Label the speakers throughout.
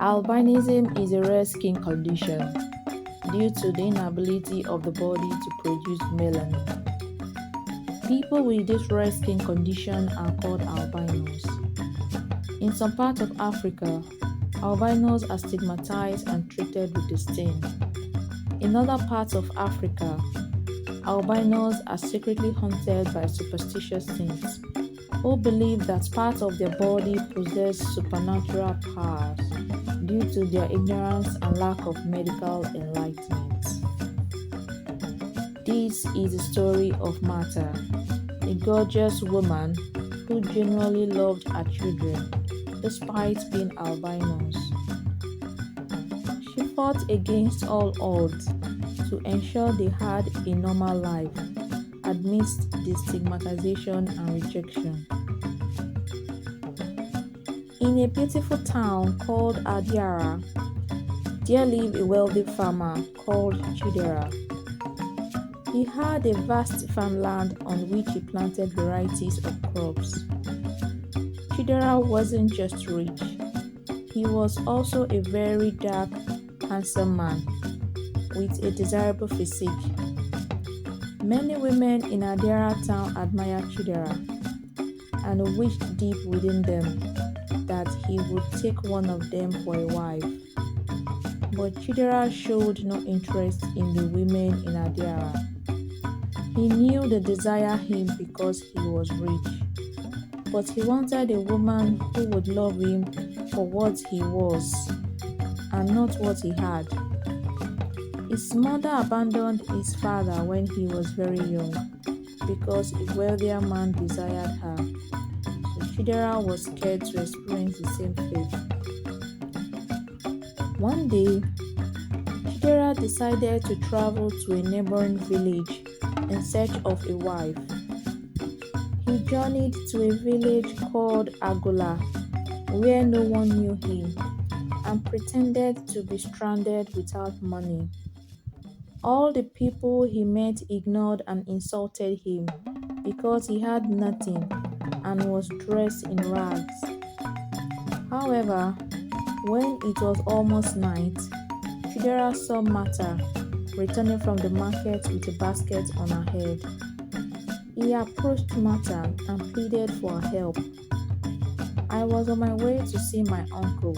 Speaker 1: Albinism is a rare skin condition due to the inability of the body to produce melanin. People with this rare skin condition are called albinos. In some parts of Africa, albinos are stigmatized and treated with disdain. In other parts of Africa, albinos are secretly haunted by superstitious saints who believe that parts of their body possess supernatural powers due to their ignorance and lack of medical enlightenment. This is the story of Martha, a gorgeous woman who genuinely loved her children despite being albinos. She fought against all odds to ensure they had a normal life amidst the stigmatization and rejection. In a beautiful town called Adiara, there lived a wealthy farmer called Chidera. He had a vast farmland on which he planted varieties of crops. Chidera wasn't just rich, he was also a very dark, handsome man with a desirable physique. Many women in Adiara town admired Chidera and wished deep within them that he would take one of them for a wife. But Chidera showed no interest in the women in Adiara. He knew they desired him because he was rich, but he wanted a woman who would love him for what he was and not what he had. His mother abandoned his father when he was very young because a wealthier man desired her. Chidera was scared to experience the same fate. One day, Chidera decided to travel to a neighboring village in search of a wife. He journeyed to a village called Agola, where no one knew him, and pretended to be stranded without money. All the people he met ignored and insulted him because he had nothing and was dressed in rags. However, when it was almost night, Chidera saw Martha returning from the market with a basket on her head. He approached Martha and pleaded for her help. "I was on my way to see my uncle,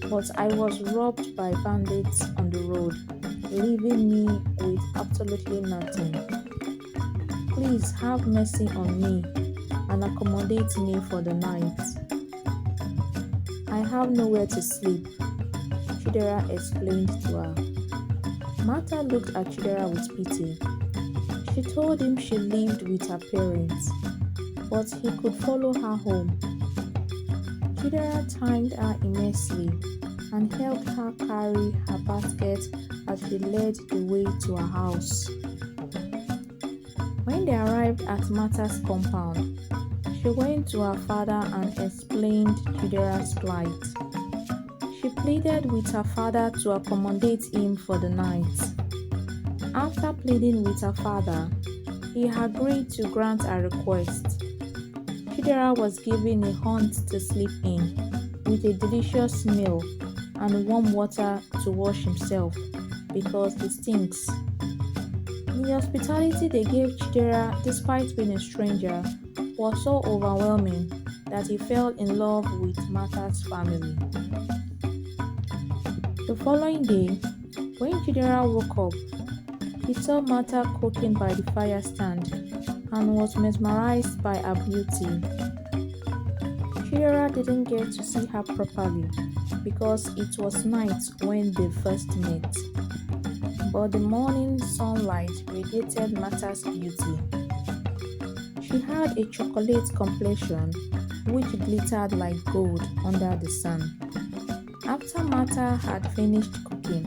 Speaker 1: but I was robbed by bandits on the road, leaving me with absolutely nothing. Please have mercy on me and accommodate me for the night. I have nowhere to sleep," Chidera explained to her. Martha looked at Chidera with pity. She told him she lived with her parents, but he could follow her home. Chidera thanked her immensely and helped her carry her basket as she led the way to her house. When they arrived at Martha's compound, she went to her father and explained Chidera's plight. She pleaded with her father to accommodate him for the night. After pleading with her father, he agreed to grant her request. Chidera was given a hut to sleep in, with a delicious meal and warm water to wash himself because he stinks. The hospitality they gave Chidera, despite being a stranger, was so overwhelming that he fell in love with Martha's family. The following day, when Chidera woke up, he saw Martha cooking by the fire stand and was mesmerized by her beauty. Chidera didn't get to see her properly because it was night when they first met, but the morning sunlight radiated Martha's beauty. She had a chocolate complexion which glittered like gold under the sun. After Martha had finished cooking,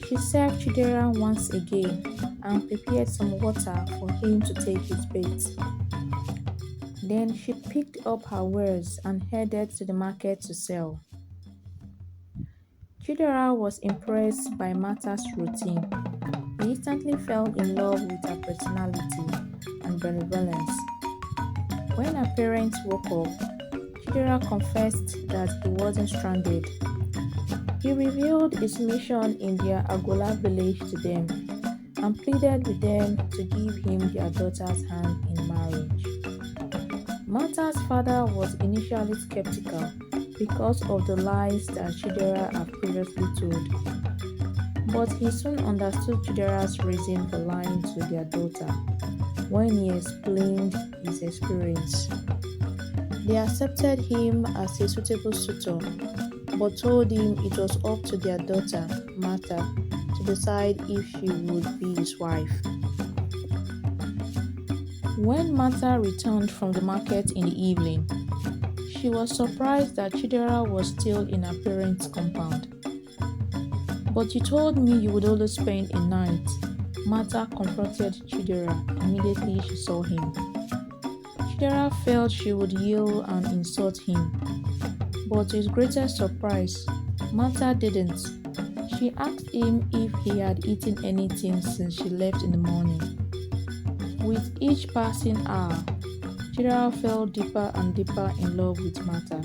Speaker 1: she served Chidera once again and prepared some water for him to take his bath. Then she picked up her wares and headed to the market to sell. Chidera was impressed by Martha's routine. He instantly fell in love with her personality and benevolence. When her parents woke up, Chidera confessed that he wasn't stranded. He revealed his mission in their Agola village to them and pleaded with them to give him their daughter's hand in marriage. Martha's father was initially skeptical because of the lies that Chidera had previously told, but he soon understood Chidera's reason for lying to their daughter when he explained his experience. They accepted him as a suitable suitor, but told him it was up to their daughter, Martha, to decide if she would be his wife. When Martha returned from the market in the evening, she was surprised that Chidera was still in her parents' compound. "But you told me you would only spend a night," Martha confronted Chidera immediately she saw him. Chidera felt she would yell and insult him, but to his greatest surprise, Martha didn't. She asked him if he had eaten anything since she left in the morning. With each passing hour, Chidera fell deeper and deeper in love with Martha.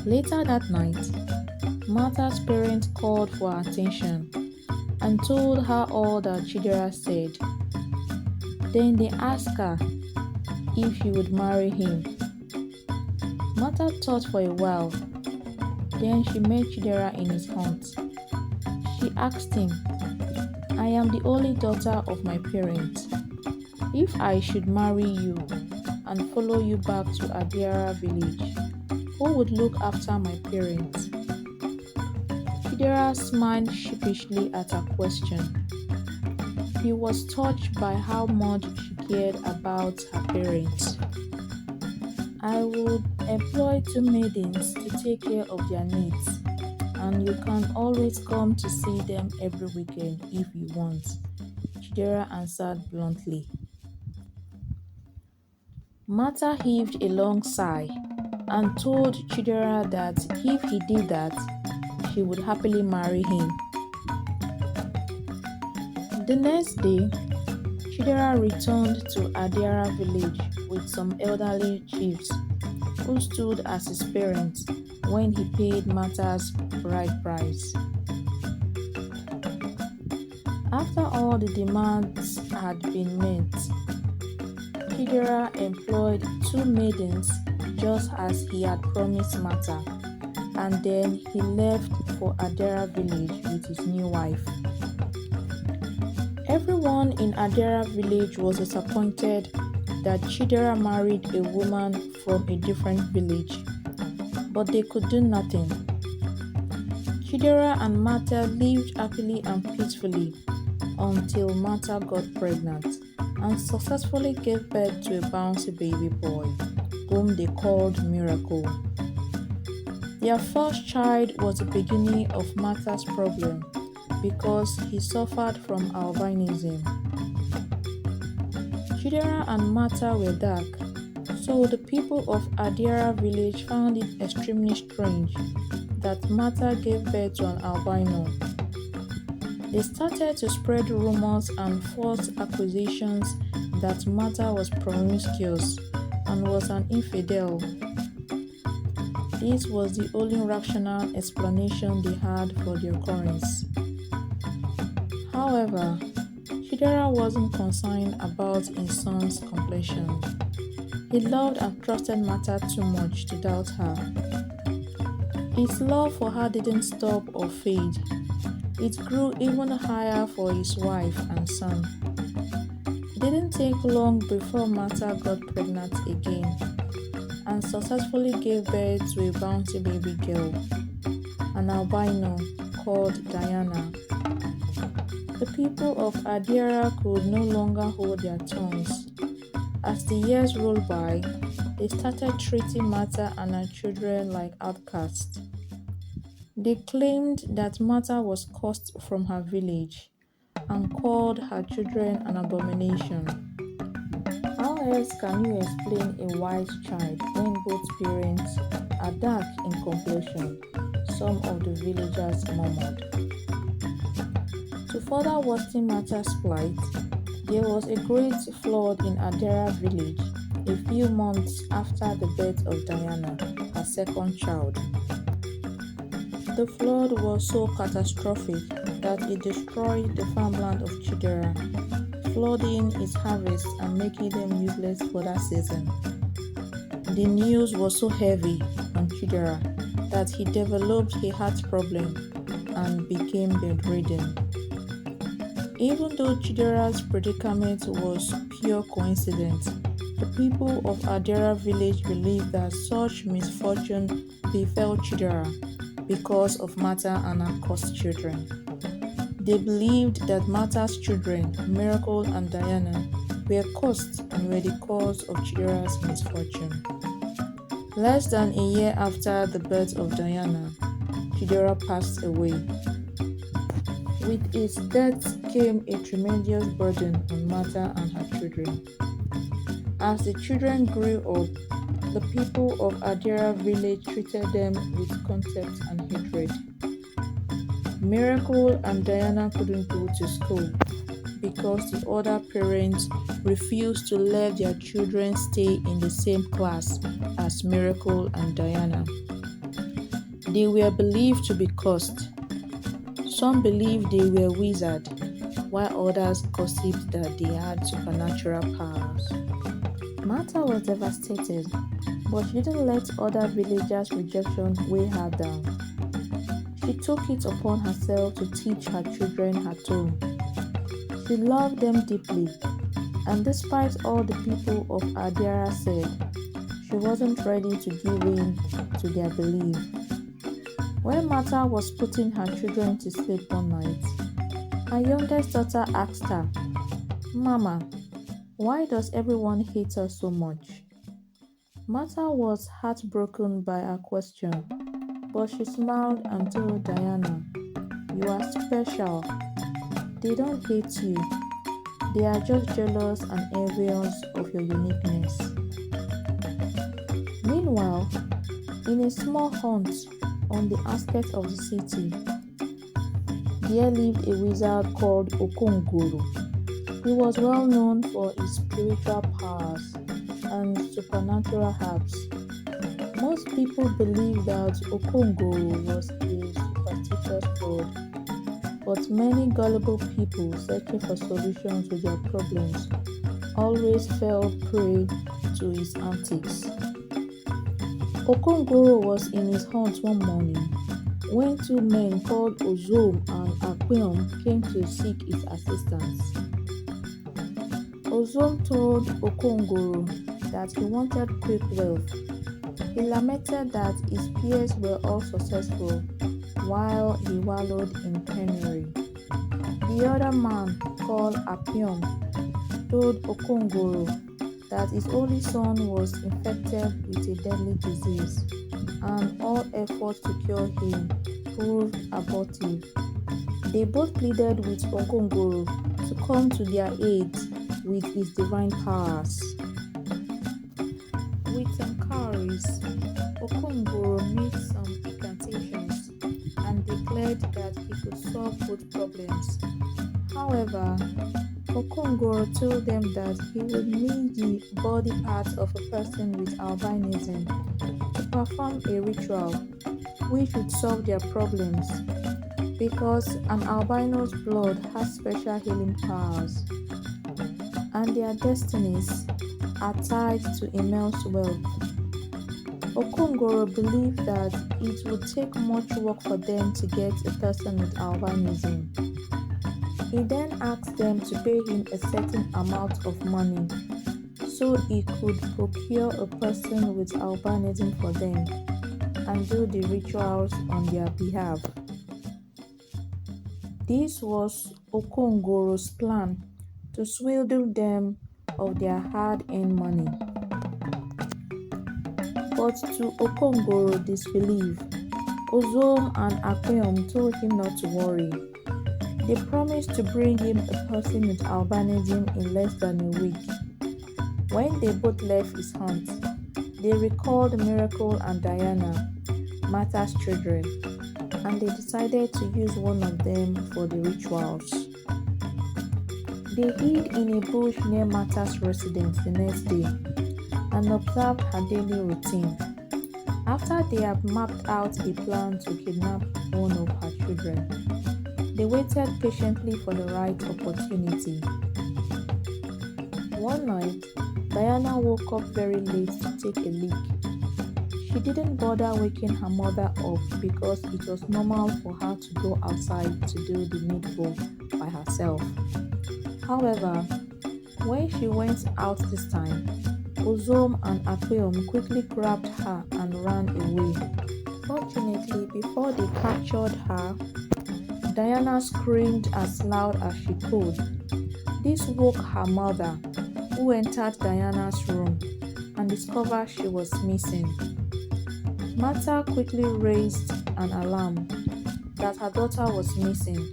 Speaker 1: Later that night, Martha's parents called for her attention and told her all that Chidera said. Then they asked her if she would marry him. Martha thought for a while. Then she met Chidera in his haunt. She asked him, "I am the only daughter of my parents. If I should marry you and follow you back to Adiara village, who would look after my parents?" Chidera smiled sheepishly at her question. He was touched by how much she cared about her parents. "I would employ 2 maidens to take care of their needs, and you can always come to see them every weekend if you want," Chidera answered bluntly. Martha heaved a long sigh and told Chidera that if he did that, she would happily marry him. The next day, Chidera returned to Adiara village with some elderly chiefs who stood as his parents when he paid Martha's bride price. After all the demands had been met, Chidera employed 2 maidens just as he had promised Martha, and then he left for Adera village with his new wife. Everyone in Adera village was disappointed that Chidera married a woman from a different village, but they could do nothing. Chidera and Martha lived happily and peacefully until Martha got pregnant and successfully gave birth to a bouncy baby boy, whom they called Miracle. Their first child was the beginning of Martha's problem because he suffered from albinism. Chidera and Martha were dark, so the people of Adira village found it extremely strange that Martha gave birth to an albino. They started to spread rumors and false accusations that Martha was promiscuous and was an infidel. This was the only rational explanation they had for the occurrence. However, Chidera wasn't concerned about his son's complexion. He loved and trusted Martha too much to doubt her. His love for her didn't stop or fade. It grew even higher for his wife and son. It didn't take long before Martha got pregnant again and successfully gave birth to a bouncy baby girl, an albino called Diana. The people of Adira could no longer hold their tongues. As the years rolled by, they started treating Martha and her children like outcasts. They claimed that Martha was cursed from her village and called her children an abomination. How else can you explain a white child when both parents are dark in complexion? Some of the villagers murmured. To further worsen Martha's plight, there was a great flood in Adera village a few months after the birth of Diana, her second child. The flood was so catastrophic that it destroyed the farmland of Chidera, flooding its harvest and making them useless for that season. The news was so heavy on Chidera that he developed a heart problem and became bedridden. Even though Chidera's predicament was pure coincidence, the people of Adera village believed that such misfortune befell Chidera because of Mata and her cursed children. They believed that Mata's children, Miracle and Diana, were cursed and were the cause of Chidera's misfortune. Less than a year after the birth of Diana, Chidera passed away. With his death came a tremendous burden on Mata and her children. As the children grew up, the people of Adera village treated them with contempt and hatred. Miracle and Diana couldn't go to school because the other parents refused to let their children stay in the same class as Miracle and Diana. They were believed to be cursed. Some believed they were wizards, while others gossiped that they had supernatural powers. Martha was devastated, but she didn't let other villagers' rejection weigh her down. She took it upon herself to teach her children her tone. She loved them deeply, and despite all the people of Adera said, she wasn't ready to give in to their belief. When Martha was putting her children to sleep one night, her youngest daughter asked her, "Mama, why does everyone hate us so much?" Martha was heartbroken by her question, but she smiled and told Diana, "You are special. They don't hate you. They are just jealous and envious of your uniqueness." Meanwhile, in a small hut on the outskirts of the city, there lived a wizard called Okongoro. He was well known for his spiritual powers and supernatural herbs. Most people believe that Okongoro was a superstitious god, but many gullible people searching for solutions to their problems always fell prey to his antics. Okongoro was in his hut one morning when two men called Ozom and Akpeom came to seek his assistance. Ozom told Okongoro that he wanted quick wealth. He lamented that his peers were all successful while he wallowed in penury. The other man, called Akpeom, told Okongoro that his only son was infected with a deadly disease, and all efforts to cure him proved abortive. They both pleaded with Okongoro to come to their aid with his divine powers. With some cowries, Okongoro made some incantations and declared that he could solve both problems. However, Okongoro told them that he would need the body parts of a person with albinism to perform a ritual which would solve their problems, because an albino's blood has special healing powers, and their destinies are tied to immense wealth. Okongoro believed that it would take much work for them to get a person with albinism. He then asked them to pay him a certain amount of money so he could procure a person with albinism for them and do the rituals on their behalf. This was Okongoro's plan to swindle them of their hard-earned money. But to Okongoro's disbelief, Ozom and Akpeom told him not to worry. They promised to bring him a person with albinism in less than a week. When they both left his hut, they recalled Miracle and Diana, Martha's children, and they decided to use one of them for the rituals. They hid in a bush near Martha's residence the next day and observed her daily routine. After they had mapped out a plan to kidnap one of her children, they waited patiently for the right opportunity. One night, Diana woke up very late to take a leak. She didn't bother waking her mother up because it was normal for her to go outside to do the needful by herself. However, when she went out this time, Ozom and Akpeom quickly grabbed her and ran away. Fortunately, before they captured her, Diana screamed as loud as she could. This woke her mother, who entered Diana's room and discovered she was missing. Martha quickly raised an alarm that her daughter was missing,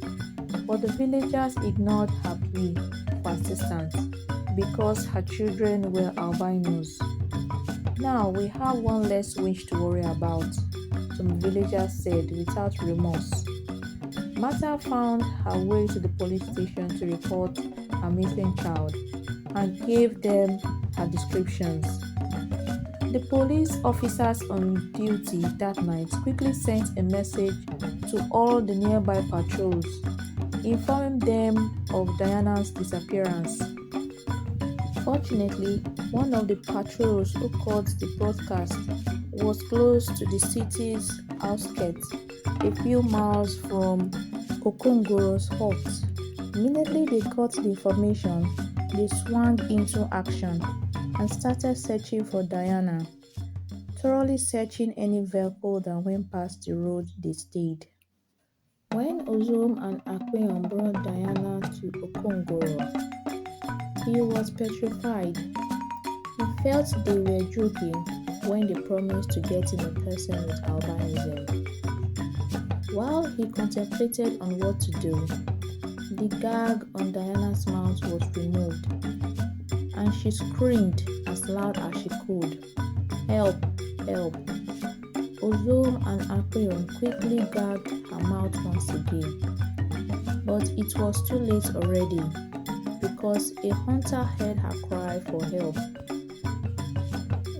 Speaker 1: but the villagers ignored her plea for assistance because her children were albinos. Now we have one less witch to worry about, some villagers said without remorse. Martha found her way to the police station to report her missing child and gave them her descriptions. The police officers on duty that night quickly sent a message to all the nearby patrols, informing them of Diana's disappearance. Fortunately, one of the patrols who caught the broadcast was close to the city's outskirts, a few miles from Okongoro's hut. Immediately they caught the information, they swung into action and started searching for Diana, thoroughly searching any vehicle that went past the road they stayed. When Ozom and Akpeom brought Diana to Okongoro, he was petrified. He felt they were joking when they promised to get him a person with albinism. While he contemplated on what to do, the gag on Diana's mouth was removed, and she screamed as loud as she could, "Help! Help!" Ozom and Akpeom quickly gagged her mouth once again, but it was too late already because a hunter heard her cry for help.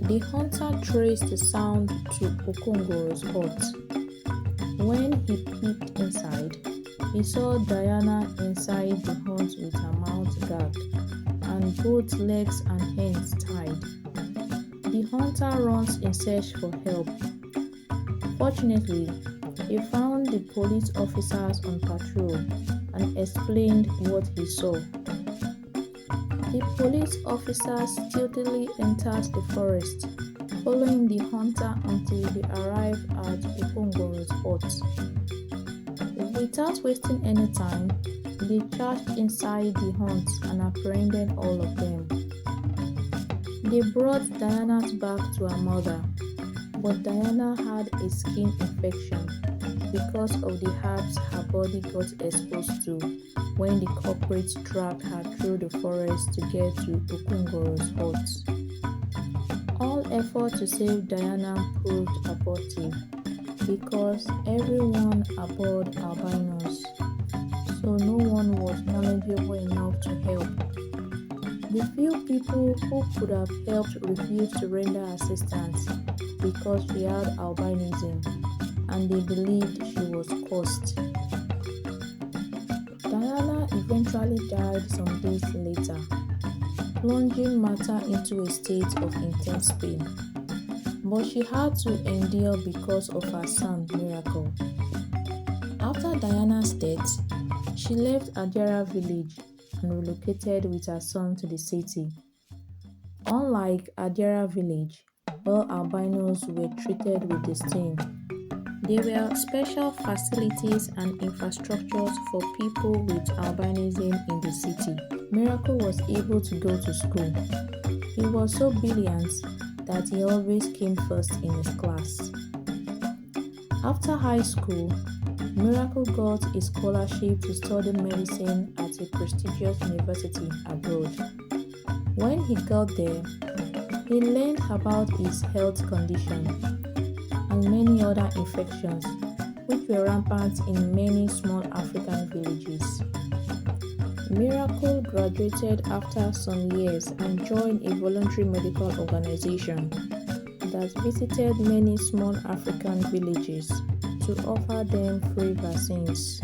Speaker 1: The hunter traced the sound to Okongoro's hut. When he peeped inside, he saw Diana inside the hut with her mouth gagged and both legs and hands tied. The hunter runs in search for help. Fortunately, he found the police officers on patrol and explained what he saw. The police officers stealthily entered the forest, following the hunter until they arrived at Okongoro's hut. Without wasting any time, they charged inside the hut and apprehended all of them. They brought Diana back to her mother, but Diana had a skin infection because of the herbs her body got exposed to when the culprits dragged her through the forest to get to Okongoro's hut. All effort to save Diana proved abortive because everyone aboard albinos, so no one was knowledgeable enough to help. The few people who could have helped refused to render assistance because she had albinism and they believed she was cursed. Diana eventually died some days later, plunging Martha into a state of intense pain. But she had to endure because of her son, Miracle. After Diana's death, she left Adiara village and relocated with her son to the city. Unlike Adiara village, where albinos were treated with disdain, there were special facilities and infrastructures for people with albinism in the city. Miracle was able to go to school. He was so brilliant that he always came first in his class. After high school, Miracle got a scholarship to study medicine at a prestigious university abroad. When he got there, he learned about his health condition and many other infections which were rampant in many small African villages. Miracle graduated after some years and joined a voluntary medical organization that visited many small African villages to offer them free vaccines.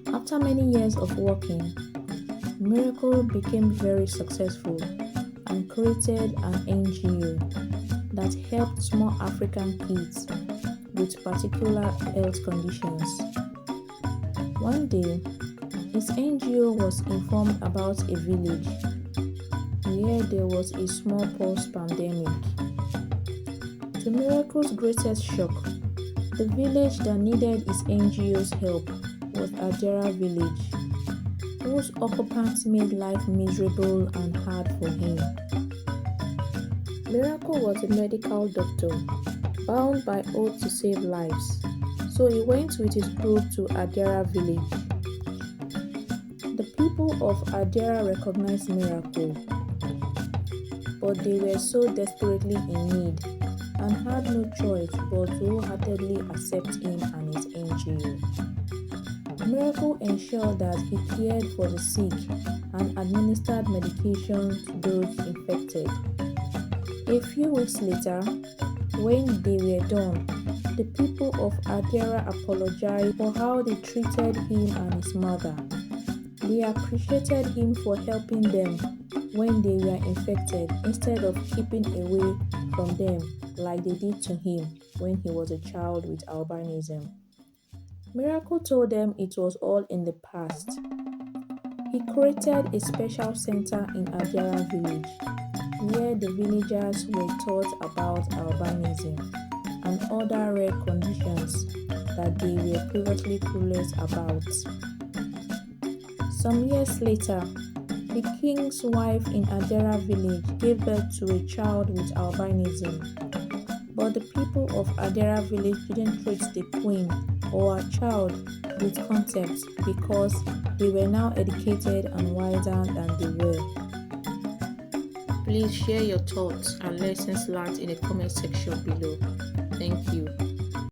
Speaker 1: After many years of working, Miracle became very successful and created an NGO that helped small African kids with particular health conditions. One day, his NGO was informed about a village where there was a smallpox pandemic. To Miracle's greatest shock, the village that needed his NGO's help was Adera village, whose occupants made life miserable and hard for him. Miracle was a medical doctor, bound by oath to save lives, so he went with his group to Adera village. The people of Adera recognized Miracle, but they were so desperately in need and had no choice but to wholeheartedly accept him and his NGO. Miracle ensured that he cared for the sick and administered medication to those infected. A few weeks later, when they were done, the people of Adera apologized for how they treated him and his mother. They appreciated him for helping them when they were infected instead of keeping away from them like they did to him when he was a child with albinism. Miracle told them it was all in the past. He created a special center in Adera village where the villagers were taught about albinism and other rare conditions that they were previously clueless about. Some years later, the king's wife in Adera village gave birth to a child with albinism, but the people of Adera village didn't treat the queen or her child with contempt because they were now educated and wiser than they were. Please share your thoughts and lessons learned in the comment section below. Thank you.